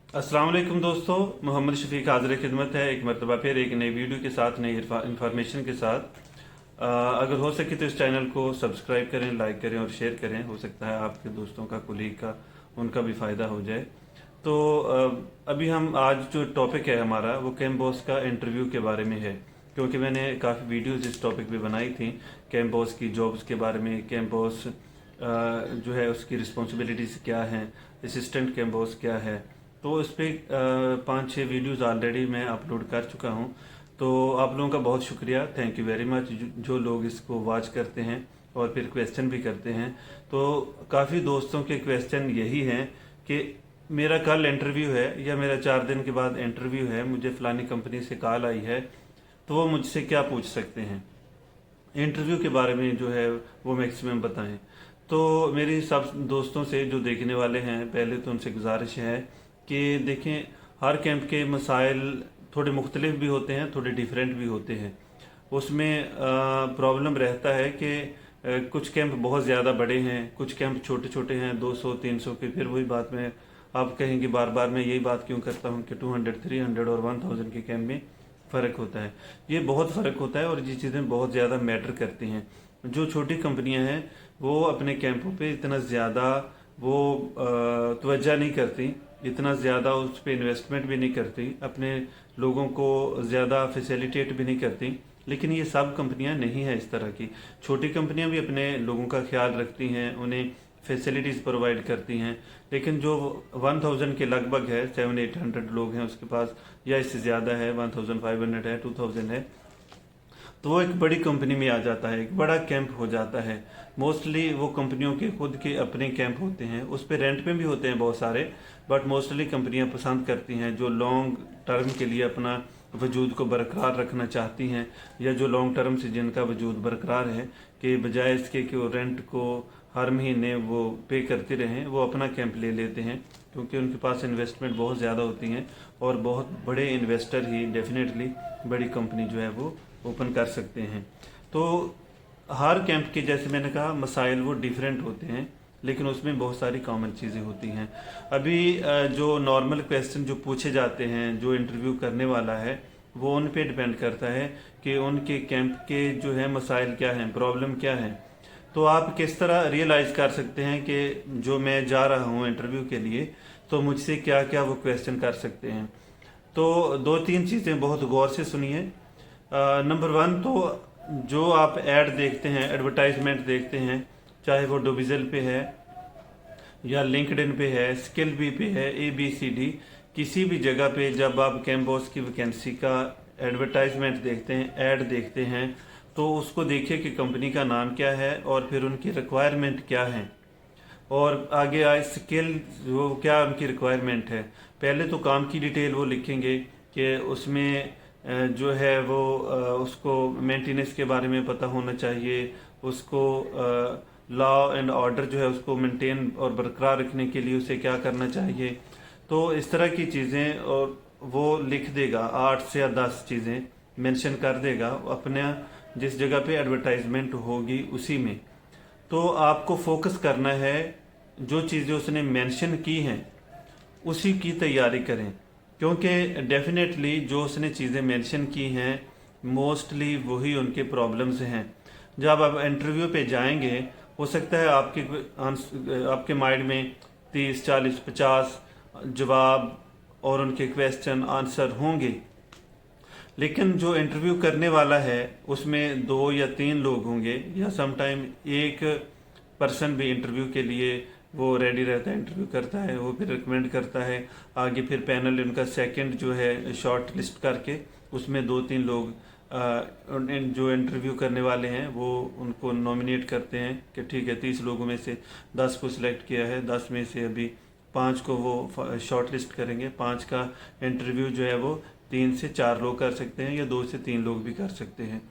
अस्सलाम वालेकुम दोस्तों, मोहम्मद शफीक हाजिर खिदमत है एक मरतबा फिर एक नई वीडियो के साथ, नई इन्फॉर्मेशन के साथ। अगर हो सके तो इस चैनल को सब्सक्राइब करें, लाइक करें और शेयर करें। हो सकता है आपके दोस्तों का, कुलीग का, उनका भी फ़ायदा हो जाए। तो अभी हम आज जो टॉपिक है हमारा वो कैम्बॉस का इंटरव्यू के बारे में है, क्योंकि मैंने काफ़ी वीडियोस इस टॉपिक पे बनाई थी। कैम्बॉस की जॉब्स के बारे में, कैम्बॉस जो है उसकी रिस्पॉन्सिबिलिटीज़ क्या हैं, असिस्टेंट कैम्बॉस क्या है। तो इस पर 5-6 वीडियोस ऑलरेडी मैं अपलोड कर चुका हूँ। तो आप लोगों का बहुत शुक्रिया, थैंक यू वेरी मच, जो लोग इसको वॉच करते हैं और फिर क्वेश्चन भी करते हैं। तो काफ़ी दोस्तों के क्वेश्चन यही हैं कि मेरा कल इंटरव्यू है या मेरा 4 दिन के बाद इंटरव्यू है, मुझे फ़लानी कंपनी से कॉल आई है, तो वो मुझसे क्या पूछ सकते हैं, इंटरव्यू के बारे में जो है वो मैक्सिमम बताएं। तो मेरी सब दोस्तों से जो देखने वाले हैं, पहले तो उनसे गुजारिश है कि देखें, हर कैंप के मसाइल थोड़े मुख्तलिफ भी होते हैं, थोड़े डिफरेंट भी होते हैं। उसमें प्रॉब्लम रहता है कि कुछ कैंप बहुत ज़्यादा बड़े हैं, कुछ कैंप छोटे छोटे हैं, 200-300 के। फिर वही बात मैं आप कहेंगे बार बार मैं यही बात क्यों करता हूँ कि 200, 300 और 1000 के कैंप में फ़र्क होता है। ये बहुत फ़र्क होता है और ये चीज़ें बहुत ज़्यादा मैटर करती हैं। जो छोटी कंपनियां हैं वो अपने कैंपों पे इतना ज़्यादा वो तवज्जो नहीं करती, इतना ज़्यादा उस पर इन्वेस्टमेंट भी नहीं करती, अपने लोगों को ज़्यादा फैसिलिटेट भी नहीं करती। लेकिन ये सब कंपनियां नहीं है इस तरह की। छोटी कंपनियां भी अपने लोगों का ख्याल रखती हैं, उन्हें फैसिलिटीज़ प्रोवाइड करती हैं। लेकिन जो 1000 के लगभग है, 700-800 लोग हैं उसके पास, या इससे ज़्यादा है, 1500 है, 2000 है, तो वो एक बड़ी कंपनी में आ जाता है, एक बड़ा कैंप हो जाता है। मोस्टली वो कंपनियों के खुद के अपने कैंप होते हैं, उस पर रेंट पे भी होते हैं बहुत सारे, बट मोस्टली कंपनियां पसंद करती हैं जो लॉन्ग टर्म के लिए अपना वजूद को बरकरार रखना चाहती हैं, या जो लॉन्ग टर्म से जिनका वजूद बरकरार है, कि बजाय इसके कि वो रेंट को हर महीने वो पे करते रहें, वो अपना कैंप ले लेते हैं, क्योंकि उनके पास इन्वेस्टमेंट बहुत ज़्यादा होती हैं और बहुत बड़े इन्वेस्टर ही डेफिनेटली बड़ी कंपनी जो है वो ओपन कर सकते हैं। तो हर कैंप के, जैसे मैंने कहा, मसाइल वो डिफरेंट होते हैं, लेकिन उसमें बहुत सारी कॉमन चीज़ें होती हैं। अभी जो नॉर्मल क्वेश्चन जो पूछे जाते हैं, जो इंटरव्यू करने वाला है, वो उन पे डिपेंड करता है कि उनके कैंप के जो है मसाइल क्या हैं, प्रॉब्लम क्या है। तो आप किस तरह रियलाइज़ कर सकते हैं कि जो मैं जा रहा हूँ इंटरव्यू के लिए, तो मुझसे क्या क्या वो क्वेश्चन कर सकते हैं। तो 2-3 चीज़ें बहुत गौर से सुनिए। नंबर 1 तो जो आप ऐड देखते हैं, एडवर्टाइजमेंट देखते हैं, चाहे वो डोबिजल पे है या लिंक्डइन पे है, स्किल बी पे है, ABCD, किसी भी जगह पे जब आप कैम्बॉस की वैकेंसी का एडवर्टाइजमेंट देखते हैं, ऐड देखते हैं, तो उसको देखिए कि कंपनी का नाम क्या है और फिर उनकी रिक्वायरमेंट क्या है, और आगे आए स्किल वो क्या उनकी रिक्वायरमेंट है। पहले तो काम की डिटेल वो लिखेंगे कि उसमें जो है वो उसको मेंटेनेंस के बारे में पता होना चाहिए, उसको लॉ एंड ऑर्डर जो है उसको मेंटेन और बरकरार रखने के लिए उसे क्या करना चाहिए। तो इस तरह की चीज़ें और वो लिख देगा, 8 से या 10 चीज़ें मेंशन कर देगा अपने जिस जगह पे एडवर्टाइजमेंट होगी उसी में। तो आपको फोकस करना है, जो चीज़ें उसने मेंशन की हैं उसी की तैयारी करें, क्योंकि डेफिनेटली जो उसने चीज़ें मेंशन की हैं मोस्टली वही उनके प्रॉब्लम्स हैं। जब आप इंटरव्यू पे जाएंगे, हो सकता है आपके माइंड में 30, 40, 50 जवाब और उनके क्वेश्चन आंसर होंगे, लेकिन जो इंटरव्यू करने वाला है उसमें 2 या 3 लोग होंगे, या समटाइम एक पर्सन भी इंटरव्यू के लिए वो रेडी रहता है, इंटरव्यू करता है, वो फिर रिकमेंड करता है आगे, फिर पैनल उनका सेकंड जो है शॉर्ट लिस्ट करके उसमें 2-3 लोग जो इंटरव्यू करने वाले हैं वो उनको नॉमिनेट करते हैं कि ठीक है 30 लोगों में से 10 को सिलेक्ट किया है, 10 में से अभी 5 को वो शॉर्ट लिस्ट करेंगे। 5 का इंटरव्यू जो है वो 3 से 4 लोग कर सकते हैं या 2 से 3 लोग भी कर सकते हैं।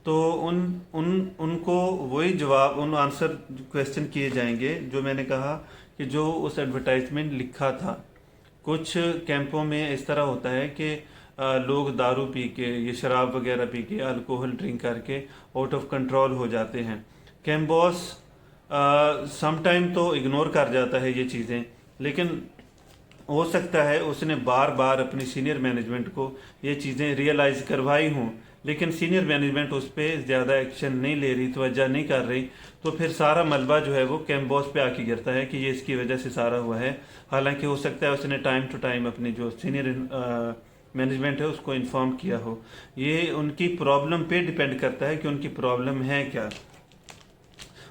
तो उन उन उनको वही जवाब, उन आंसर क्वेश्चन किए जाएंगे जो मैंने कहा कि जो उस एडवर्टाइजमेंट लिखा था। कुछ कैंपों में इस तरह होता है कि लोग दारू पी के, ये शराब वगैरह पी के, अल्कोहल ड्रिंक करके आउट ऑफ कंट्रोल हो जाते हैं। कैम्बॉस सम टाइम तो इग्नोर कर जाता है ये चीज़ें, लेकिन हो सकता है उसने बार बार अपनी सीनियर मैनेजमेंट को ये चीज़ें रियलाइज़ करवाई हों, लेकिन सीनियर मैनेजमेंट उस पर ज़्यादा एक्शन नहीं ले रही, तवज्जो नहीं कर रही, तो फिर सारा मलबा जो है वो कैंप बॉस पे आके गिरता है कि ये इसकी वजह से सारा हुआ है। हालांकि हो सकता है उसने टाइम टू टाइम अपनी जो सीनियर मैनेजमेंट है उसको इन्फॉर्म किया हो। ये उनकी प्रॉब्लम पे डिपेंड करता है कि उनकी प्रॉब्लम है क्या।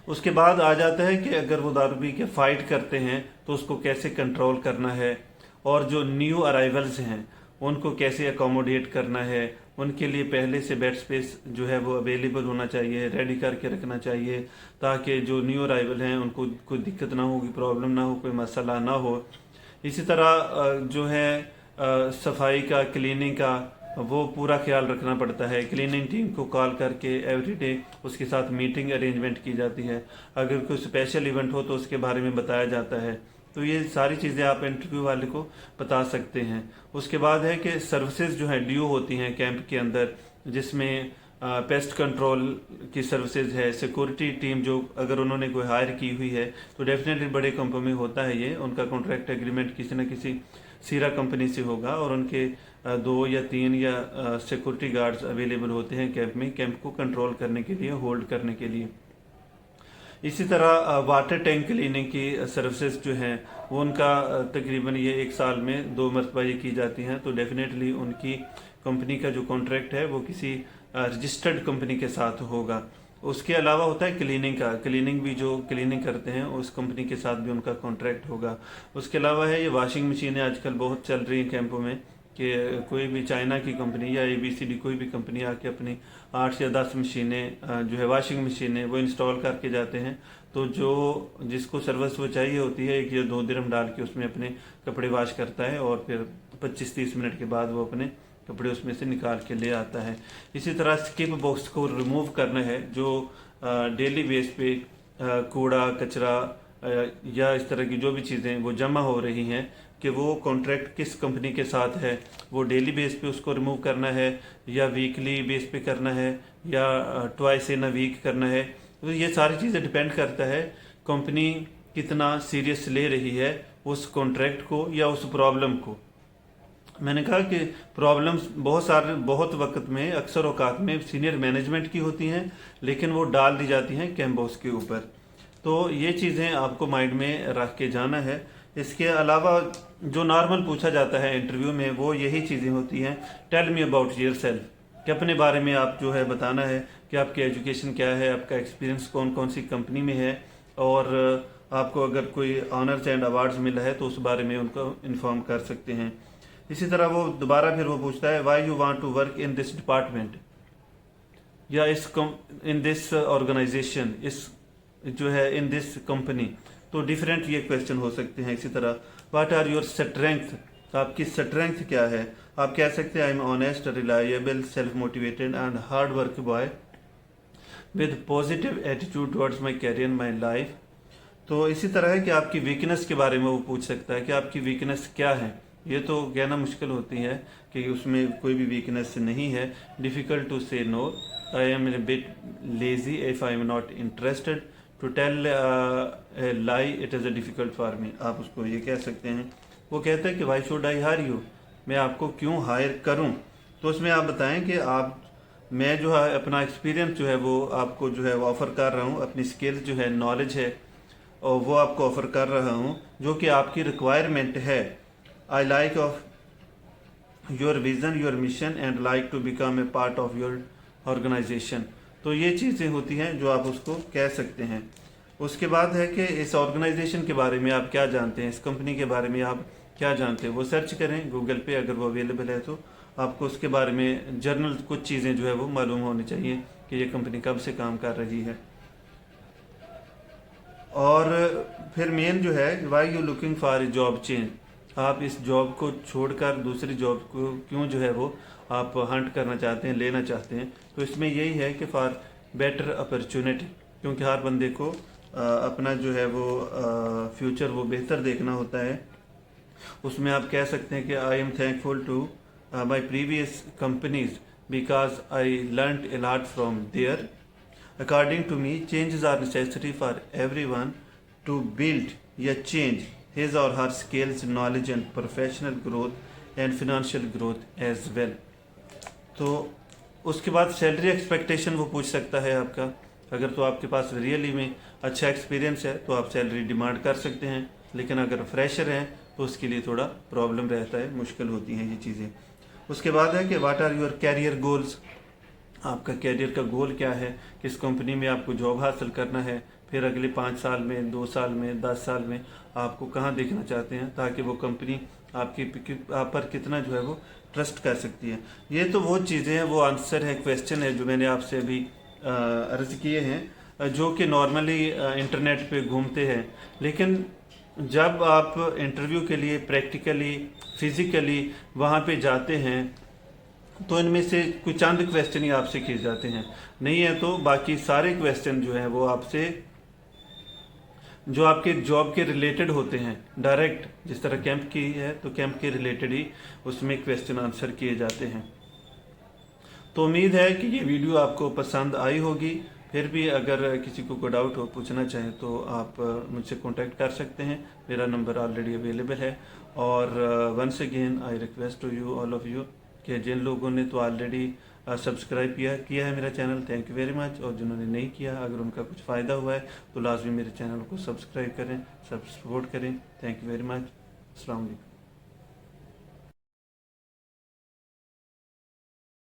उसके बाद आ जाता है कि अगर वो दारू पी के फाइट करते हैं तो उसको कैसे कंट्रोल करना है, और जो न्यू अराइवल्स हैं उनको कैसे अकोमोडेट करना है, उनके लिए पहले से बेड स्पेस जो है वो अवेलेबल होना चाहिए, रेडी करके रखना चाहिए, ताकि जो न्यू अराइवल हैं उनको कोई दिक्कत ना हो, कोई प्रॉब्लम ना हो, कोई मसला ना हो। इसी तरह जो है सफाई का, क्लीनिंग का, वो पूरा ख्याल रखना पड़ता है। क्लीनिंग टीम को कॉल करके एवरीडे उसके साथ मीटिंग अरेंजमेंट की जाती है। अगर कोई स्पेशल इवेंट हो तो उसके बारे में बताया जाता है। तो ये सारी चीज़ें आप इंटरव्यू वाले को बता सकते हैं। उसके बाद है कि सर्विसेज जो है ड्यू होती हैं कैंप के अंदर, जिसमें पेस्ट कंट्रोल की सर्विसेज है, सिक्योरिटी टीम जो अगर उन्होंने कोई हायर की हुई है तो डेफिनेटली बड़े कंपनी में होता है ये, उनका कॉन्ट्रैक्ट एग्रीमेंट किसी न किसी सीरा कंपनी से होगा, और उनके 2 या 3 या सिक्योरिटी गार्ड्स अवेलेबल होते हैं कैंप में, कैंप को कंट्रोल करने के लिए, होल्ड करने के लिए। इसी तरह वाटर टैंक क्लीनिंग की सर्विसेज जो हैं वो उनका तकरीबन ये 1 साल में 2 मरतबा ये की जाती हैं। तो डेफिनेटली उनकी कंपनी का जो कॉन्ट्रैक्ट है वो किसी रजिस्टर्ड कंपनी के साथ होगा। उसके अलावा होता है क्लीनिंग का, क्लीनिंग भी जो क्लीनिंग करते हैं उस कंपनी के साथ भी उनका कॉन्ट्रैक्ट होगा। उसके अलावा है ये वॉशिंग मशीनें आजकल बहुत चल रही हैं कैंपों में, कि कोई भी चाइना की कंपनी या ABCD कोई भी कंपनी आके अपनी 8 या 10 मशीनें जो है वॉशिंग मशीनें वो इंस्टॉल करके जाते हैं। तो जो जिसको सर्विस वो चाहिए होती है 1 या 2 दिरहम डाल के उसमें अपने कपड़े वॉश करता है, और फिर 25-30 मिनट के बाद वो अपने कपड़े उसमें से निकाल के ले आता है। इसी तरह स्किप बॉक्स को रिमूव करना है, जो डेली बेस पे कूड़ा कचरा या इस तरह की जो भी चीज़ें वो जमा हो रही हैं, कि वो कॉन्ट्रैक्ट किस कंपनी के साथ है, वो डेली बेस पे उसको रिमूव करना है या वीकली बेस पे करना है या ट्वाइस इन अ वीक करना है। तो ये सारी चीज़ें डिपेंड करता है कंपनी कितना सीरियस ले रही है उस कॉन्ट्रैक्ट को या उस प्रॉब्लम को। मैंने कहा कि प्रॉब्लम्स बहुत वक्त में अक्सर औकात में सीनियर मैनेजमेंट की होती हैं, लेकिन वो डाल दी जाती हैं कैंप बॉस के ऊपर। तो ये चीज़ें आपको माइंड में रख के जाना है। इसके अलावा जो नॉर्मल पूछा जाता है इंटरव्यू में वो यही चीज़ें होती हैं, tell me about yourself, कि अपने बारे में आप जो है बताना है कि आपकी एजुकेशन क्या है, आपका एक्सपीरियंस कौन कौन सी कंपनी में है, और आपको अगर कोई ऑनर्स एंड अवार्ड्स मिला है तो उस बारे में उनको इन्फॉर्म कर सकते हैं। इसी तरह वो दोबारा फिर वो पूछता है why you want to work in this department, या इन दिस ऑर्गेनाइजेशन, इस जो है इन दिस कंपनी। तो डिफरेंट ये क्वेश्चन हो सकते हैं। इसी तरह व्हाट आर योर स्ट्रेंथ, आपकी स्ट्रेंथ क्या है। आप कह सकते हैं I am honest, reliable, self motivated and hard work boy with positive attitude towards my career my life. तो इसी तरह है कि आपकी वीकनेस के बारे में वो पूछ सकता है कि आपकी वीकनेस क्या है। ये तो कहना मुश्किल होती है कि उसमें कोई भी वीकनेस नहीं है। Difficult to say no, I am a bit lazy if I am not interested, to tell a lie it is a difficult for me. आप उसको ये कह सकते हैं। वो कहते हैं कि why should I hire you, मैं आपको क्यों हायर करूं। तो उसमें आप बताएं कि मैं जो है अपना एक्सपीरियंस जो है वो आपको जो है वो ऑफ़र कर रहा हूं, अपनी स्किल्स जो है, नॉलेज है, और वो आपको ऑफ़र कर रहा हूं जो कि आपकी रिक्वायरमेंट है। I like of your vision, your mission and like to become a part of your organisation. तो ये चीज़ें होती हैं जो आप उसको कह सकते हैं। उसके बाद है कि इस ऑर्गेनाइजेशन के बारे में आप क्या जानते हैं, इस कंपनी के बारे में आप क्या जानते हैं। वो सर्च करें गूगल पे, अगर वो अवेलेबल है तो आपको उसके बारे में जर्नल कुछ चीज़ें जो है वो मालूम होनी चाहिए कि ये कंपनी कब से काम कर रही है। और फिर मेन जो है why you looking for a job change, आप इस जॉब को छोड़कर दूसरी जॉब को क्यों जो है वो आप हंट करना चाहते हैं, लेना चाहते हैं। तो इसमें यही है कि फॉर बेटर अपॉर्चुनिटी, क्योंकि हर बंदे को अपना जो है वो फ्यूचर वो बेहतर देखना होता है। उसमें आप कह सकते हैं कि I am thankful to my previous companies because I learned a lot from there. According to me changes are necessary for everyone to build या change his or her skills, knowledge and professional growth and financial growth as well. तो उसके बाद salary expectation वो पूछ सकता है आपका। अगर तो आपके पास रियली में अच्छा एक्सपीरियंस है तो आप सैलरी डिमांड कर सकते हैं, लेकिन अगर फ्रेशर हैं तो उसके लिए थोड़ा प्रॉब्लम रहता है, मुश्किल होती हैं ये चीज़ें। उसके बाद है कि what are your career goals, आपका कैरियर का गोल क्या है, किस कंपनी में आपको जॉब हासिल करना है, फिर अगले 5 साल में, 2 साल में, 10 साल में आपको कहाँ देखना चाहते हैं, ताकि वो कंपनी आप पर कितना जो है वो ट्रस्ट कर सकती है। ये तो वो चीज़ें हैं, वो आंसर है, क्वेश्चन है जो मैंने आपसे अभी अर्ज किए हैं, जो कि नॉर्मली इंटरनेट पे घूमते हैं। लेकिन जब आप इंटरव्यू के लिए प्रैक्टिकली फिजिकली वहाँ पे जाते हैं तो इनमें से कुछ चंद क्वेश्चन ही आपसे किए जाते हैं, नहीं है तो बाकी सारे क्वेश्चन जो हैं वो आपसे जो आपके जॉब के रिलेटेड होते हैं, डायरेक्ट जिस तरह कैंप की है तो कैंप के रिलेटेड ही उसमें क्वेश्चन आंसर किए जाते हैं। तो उम्मीद है कि ये वीडियो आपको पसंद आई होगी। फिर भी अगर किसी को कोई डाउट हो, पूछना चाहें तो आप मुझसे कांटेक्ट कर सकते हैं, मेरा नंबर ऑलरेडी अवेलेबल है। और once again I request to you all of you कि जिन लोगों ने तो ऑलरेडी सब्सक्राइब किया है मेरा channel, thank you very much. और जिन्होंने नहीं किया, अगर उनका कुछ फ़ायदा हुआ है तो लाजमी मेरे चैनल को सब्सक्राइब करें, सपोर्ट करें। Thank you very much. अस्सलाम वालेकुम।